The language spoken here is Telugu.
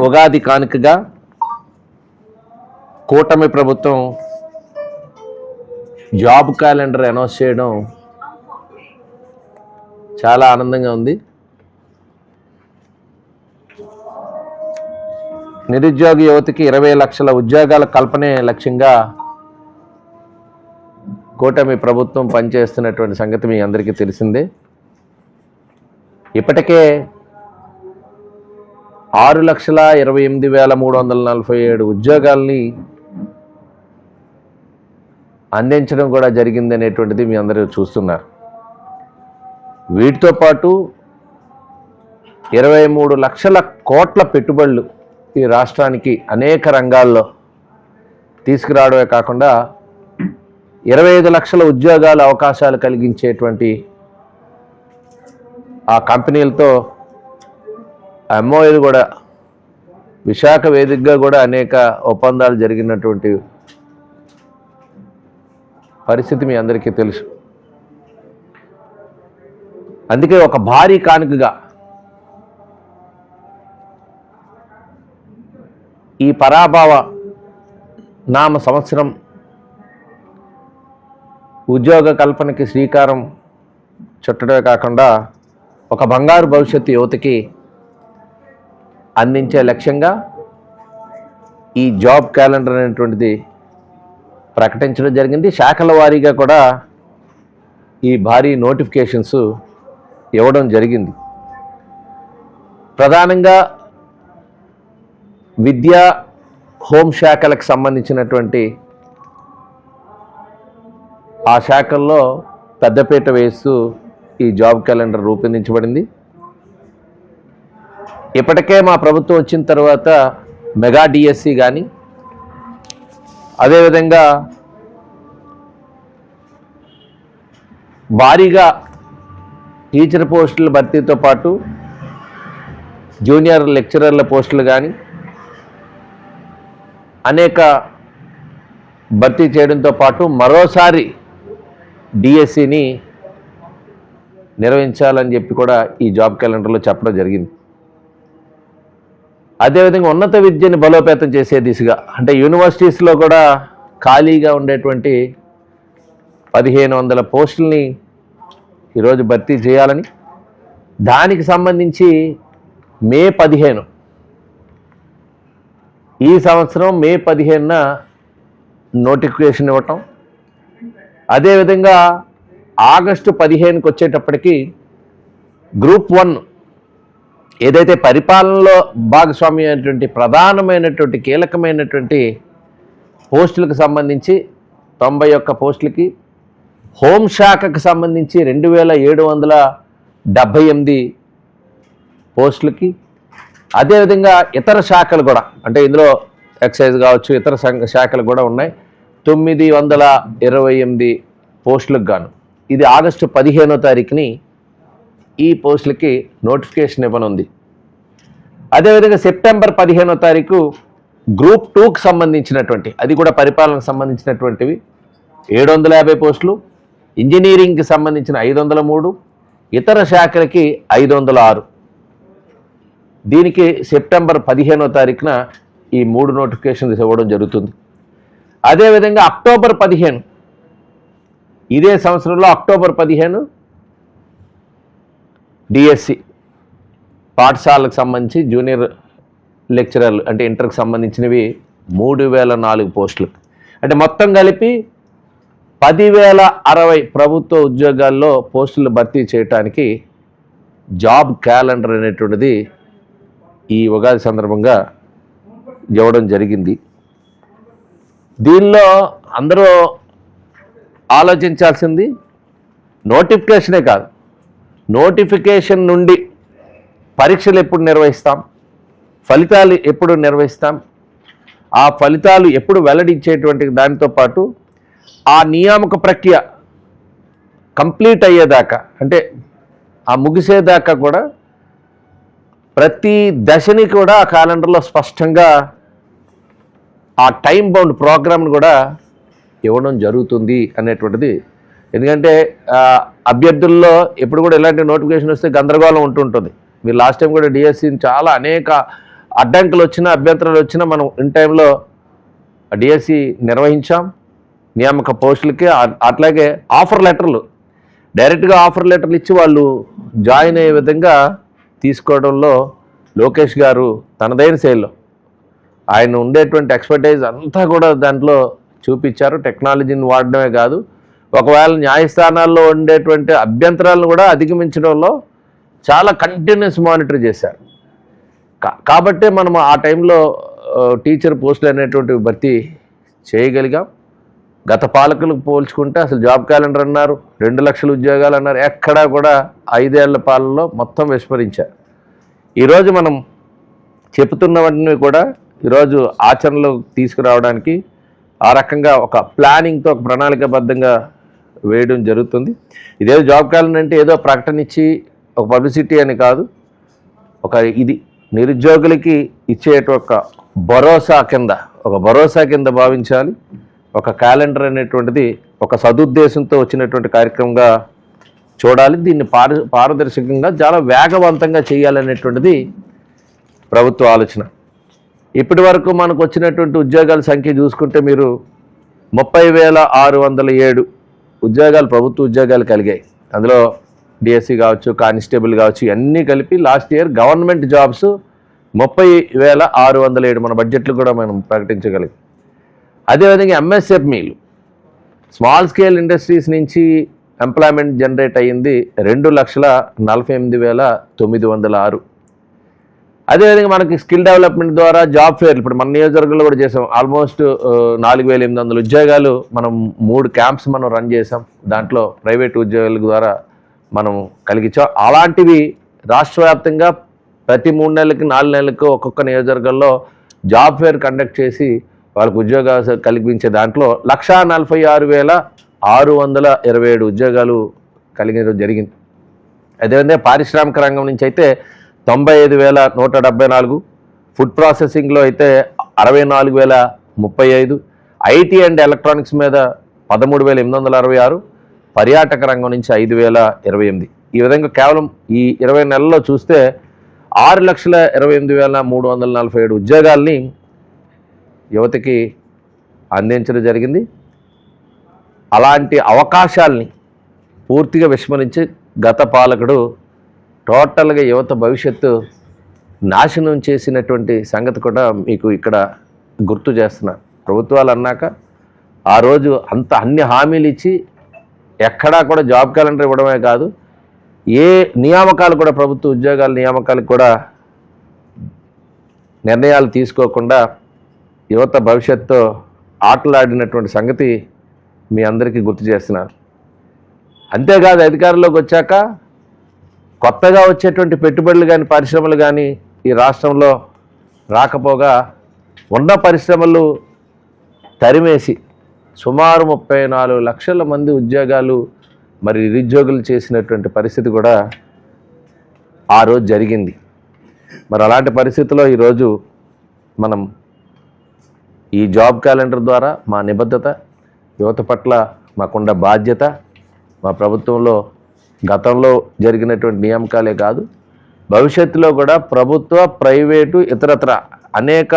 ఉగాది కానుకగా కూటమి ప్రభుత్వం జాబ్ క్యాలెండర్ అనౌన్స్ చేయడం చాలా ఆనందంగా ఉంది. నిరుద్యోగ యువతకి 20 లక్షల ఉద్యోగాల కల్పనే లక్ష్యంగా కూటమి ప్రభుత్వం పనిచేస్తున్నటువంటి సంగతి మీ అందరికీ తెలిసిందే. ఇప్పటికే 6,28,347 ఉద్యోగాల్ని అందించడం కూడా జరిగింది అనేటువంటిది మీ అందరూ చూస్తున్నారు. వీటితో పాటు 23 లక్షల కోట్ల పెట్టుబడులు ఈ రాష్ట్రానికి అనేక రంగాల్లో తీసుకురావడమే కాకుండా 25 లక్షల ఉద్యోగాల అవకాశాలు కలిగించేటువంటి ఆ కంపెనీలతో ఎంఓఏలు కూడా విశాఖ వేదికగా కూడా అనేక ఒప్పందాలు జరిగినటువంటి పరిస్థితి మీ అందరికీ తెలుసు. అందుకే ఒక భారీ కానుకగా ఈ పరాభవ నామ సంవత్సరం ఉద్యోగ కల్పనకి శ్రీకారం చుట్టడమే కాకుండా ఒక బంగారు భవిష్యత్తు యువతకి అందించే లక్ష్యంగా ఈ జాబ్ క్యాలెండర్ అనేటువంటిది ప్రకటించడం జరిగింది. శాఖల వారీగా కూడా ఈ భారీ నోటిఫికేషన్స్ ఇవ్వడం జరిగింది. ప్రధానంగా విద్యా హోంశాఖలకు సంబంధించినటువంటి ఆ శాఖల్లో పెద్దపీట వేస్తూ ఈ జాబ్ క్యాలెండర్ రూపొందించబడింది. ఇప్పటికే మా ప్రభుత్వం వచ్చిన తర్వాత మెగా డిఎస్సి కానీ, అదేవిధంగా భారీగా టీచర్ పోస్టుల భర్తీతో పాటు జూనియర్ లెక్చరర్ల పోస్టులు కానీ అనేక భర్తీ చేయడంతో పాటు మరోసారి డిఎస్సిని నిర్వహించాలని చెప్పి కూడా ఈ జాబ్ క్యాలెండర్లో చెప్పడం జరిగింది. అదేవిధంగా ఉన్నత విద్యని బలోపేతం చేసే దిశగా అంటే యూనివర్సిటీస్లో కూడా ఖాళీగా ఉండేటువంటి 1500 పోస్టుల్ని ఈరోజు భర్తీ చేయాలని, దానికి సంబంధించి మే 15 ఈ సంవత్సరం మే 15న నోటిఫికేషన్ ఇవ్వటం, అదేవిధంగా ఆగస్టు 15కి వచ్చేటప్పటికి గ్రూప్ 1 ఏదైతే పరిపాలనలో భాగస్వామ్యం అయినటువంటి ప్రధానమైనటువంటి కీలకమైనటువంటి పోస్టులకు సంబంధించి 91 పోస్టులకి, హోంశాఖకు సంబంధించి 2778 పోస్టులకి, అదేవిధంగా ఇతర శాఖలు కూడా అంటే ఇందులో ఎక్సైజ్ కావచ్చు ఇతర శాఖలు కూడా ఉన్నాయి 928 పోస్టులకు గాను. ఇది ఆగస్టు 15వ తారీఖుని ఈ పోస్టులకి నోటిఫికేషన్ ఇవ్వనుంది. అదేవిధంగా సెప్టెంబర్ 15వ తారీఖు గ్రూప్ 2కి సంబంధించినటువంటి అది కూడా పరిపాలనకు సంబంధించినటువంటివి 750 పోస్టులు, ఇంజనీరింగ్కి సంబంధించిన 503, ఇతర శాఖలకి 506. దీనికి సెప్టెంబర్ 15వ తారీఖున ఈ 3 నోటిఫికేషన్స్ ఇవ్వడం జరుగుతుంది. అదేవిధంగా అక్టోబర్ 15 ఇదే సంవత్సరంలో అక్టోబర్ 15 డిఎస్సి పాఠశాలకు సంబంధించి జూనియర్ లెక్చరర్లు అంటే ఇంటర్కి సంబంధించినవి 3004 పోస్టులు అంటే మొత్తం కలిపి 10,060 ప్రభుత్వ ఉద్యోగాల్లో పోస్టులు భర్తీ చేయడానికి జాబ్ క్యాలెండర్ అనేటువంటిది ఈ ఉగాది సందర్భంగా ఇవ్వడం జరిగింది. దీనిలో అందరూ ఆలోచించాల్సింది నోటిఫికేషనే కాదు, నోటిఫికేషన్ నుండి పరీక్షలు ఎప్పుడు నిర్వహిస్తాం, ఫలితాలు ఎప్పుడు నిర్వహిస్తాం, ఆ ఫలితాలు ఎప్పుడు వెల్లడించేటువంటి దానితో పాటు ఆ నియామక ప్రక్రియ కంప్లీట్ అయ్యేదాకా అంటే ఆ ముగిసేదాకా కూడా ప్రతి దశని కూడా ఆ క్యాలెండర్లో స్పష్టంగా ఆ టైం బౌండ్ ప్రోగ్రామ్ను కూడా ఇవ్వడం జరుగుతుంది అనేటువంటిది. ఎందుకంటే అభ్యర్థుల్లో ఎప్పుడు కూడా ఇలాంటి నోటిఫికేషన్ వస్తే గందరగోళం ఉంటుంటుంది. మీరు లాస్ట్ టైం కూడా డిఎస్సిని చాలా అనేక అడ్డంకులు వచ్చినా అభ్యంతరాలు వచ్చినా మనం ఇన్ టైంలో డిఎస్సి నిర్వహించాం. నియామక పోస్టులకి అట్లాగే ఆఫర్ లెటర్లు డైరెక్ట్గా ఆఫర్ లెటర్లు ఇచ్చి వాళ్ళు జాయిన్ అయ్యే విధంగా తీసుకోవడంలో లోకేష్ గారు తనదైన శైలిలో ఆయన ఉండేటువంటి ఎక్స్పర్టైజ్ అంతా కూడా దాంట్లో చూపించారు. టెక్నాలజీని వాడడమే కాదు, ఒకవేళ న్యాయస్థానాల్లో ఉండేటువంటి అభ్యంతరాలను కూడా అధిగమించడంలో చాలా కంటిన్యూస్ మానిటర్ చేశారు. కాబట్టే మనం ఆ టైంలో టీచర్ పోస్టులు అనేటువంటివి భర్తీ చేయగలిగాం. గత పాలకులకు పోల్చుకుంటే అసలు జాబ్ క్యాలెండర్ అన్నారు, 2 లక్షల ఉద్యోగాలు అన్నారు, ఎక్కడా కూడా 5 ఏళ్ల పాలనలో మొత్తం విస్మరించారు. ఈరోజు మనం చెబుతున్నవన్నీ కూడా ఈరోజు ఆచరణలో తీసుకురావడానికి ఆ రకంగా ఒక ప్లానింగ్తో ఒక ప్రణాళికాబద్ధంగా వేయడం జరుగుతుంది. ఇదేదో జాబ్ క్యాలెండర్ అంటే ఏదో ప్రకటన ఇచ్చి ఒక పబ్లిసిటీ అని కాదు, ఇది నిరుద్యోగులకి ఇచ్చేట ఒక భరోసా కింద భావించాలి. ఒక క్యాలెండర్ అనేటువంటిది ఒక సదుద్దేశంతో వచ్చినటువంటి కార్యక్రమంగా చూడాలి. దీన్ని పారదర్శకంగా చాలా వేగవంతంగా చేయాలనేటువంటిది ప్రభుత్వ ఆలోచన. ఇప్పటి వరకు మనకు వచ్చినటువంటి ఉద్యోగాల సంఖ్య చూసుకుంటే మీరు 30,607 ఉద్యోగాలు ప్రభుత్వ ఉద్యోగాలు కలిగాయి. అందులో డిఎస్సి కావచ్చు, కానిస్టేబుల్ కావచ్చు, ఇవన్నీ కలిపి లాస్ట్ ఇయర్ గవర్నమెంట్ జాబ్స్ 30,607 మన బడ్జెట్లు కూడా మనం ప్రకటించగలిగాం. అదేవిధంగా ఎంఎస్ఎంఈలు స్మాల్ స్కేల్ ఇండస్ట్రీస్ నుంచి ఎంప్లాయ్మెంట్ జనరేట్ అయ్యింది 2,48,906. అదేవిధంగా మనకి స్కిల్ డెవలప్మెంట్ ద్వారా జాబ్ ఫేర్లు ఇప్పుడు మన నియోజకవర్గంలో కూడా చేసాం. ఆల్మోస్ట్ 4,800 ఉద్యోగాలు మనం 3 క్యాంప్స్ మనం రన్ చేసాం. దాంట్లో ప్రైవేట్ ఉద్యోగాల ద్వారా మనం కలిగించాం. అలాంటివి రాష్ట్ర వ్యాప్తంగా ప్రతి 3 నెలలకి 4 నెలలకు ఒక్కొక్క నియోజకవర్గంలో జాబ్ ఫేర్ కండక్ట్ చేసి వాళ్ళకు ఉద్యోగాలు కల్పించే దాంట్లో 1,46,627 ఉద్యోగాలు కలిగించడం జరిగింది. అదేవిధంగా పారిశ్రామిక రంగం నుంచి అయితే 95,174, ఫుడ్ ప్రాసెసింగ్లో అయితే 64,035, ఐటీ అండ్ ఎలక్ట్రానిక్స్ మీద 13,866, పర్యాటక రంగం నుంచి 5,028. ఈ విధంగా కేవలం ఈ 20 నెలల్లో చూస్తే 6,28,347 ఉద్యోగాల్ని యువతకి అందించడం జరిగింది. అలాంటి అవకాశాల్ని పూర్తిగా విస్మరించి గత పాలకుడు టోటల్గా యువత భవిష్యత్తు నాశనం చేసినటువంటి సంగతి కూడా మీకు ఇక్కడ గుర్తు చేస్తున్నారు. ప్రభుత్వాలు అన్నాక ఆ రోజు అన్ని హామీలు ఇచ్చి ఎక్కడా కూడా జాబ్ క్యాలెండర్ ఇవ్వడమే కాదు, ఏ నియామకాలు కూడా ప్రభుత్వ ఉద్యోగాల నియామకాలకు కూడా నిర్ణయాలు తీసుకోకుండా యువత భవిష్యత్తు ఆటలాడినటువంటి సంగతి మీ అందరికీ గుర్తు చేస్తున్నారు. అంతేకాదు అధికారంలోకి వచ్చాక కొత్తగా వచ్చేటువంటి పెట్టుబడులు కానీ పరిశ్రమలు కానీ ఈ రాష్ట్రంలో రాకపోగా ఉన్న పరిశ్రమలు తరిమేసి సుమారు 34 లక్షల మంది ఉద్యోగాలు మరి నిరుద్యోగులు చేసినటువంటి పరిస్థితి కూడా ఆ రోజు జరిగింది. మరి అలాంటి పరిస్థితిలో ఈరోజు మనం ఈ జాబ్ క్యాలెండర్ ద్వారా మా నిబద్ధత, యువత పట్ల మాకున్న బాధ్యత, మా ప్రభుత్వంలో గతంలో జరిగినటువంటి నియామకాలే కాదు భవిష్యత్తులో కూడా ప్రభుత్వ, ప్రైవేటు, ఇతరత్ర అనేక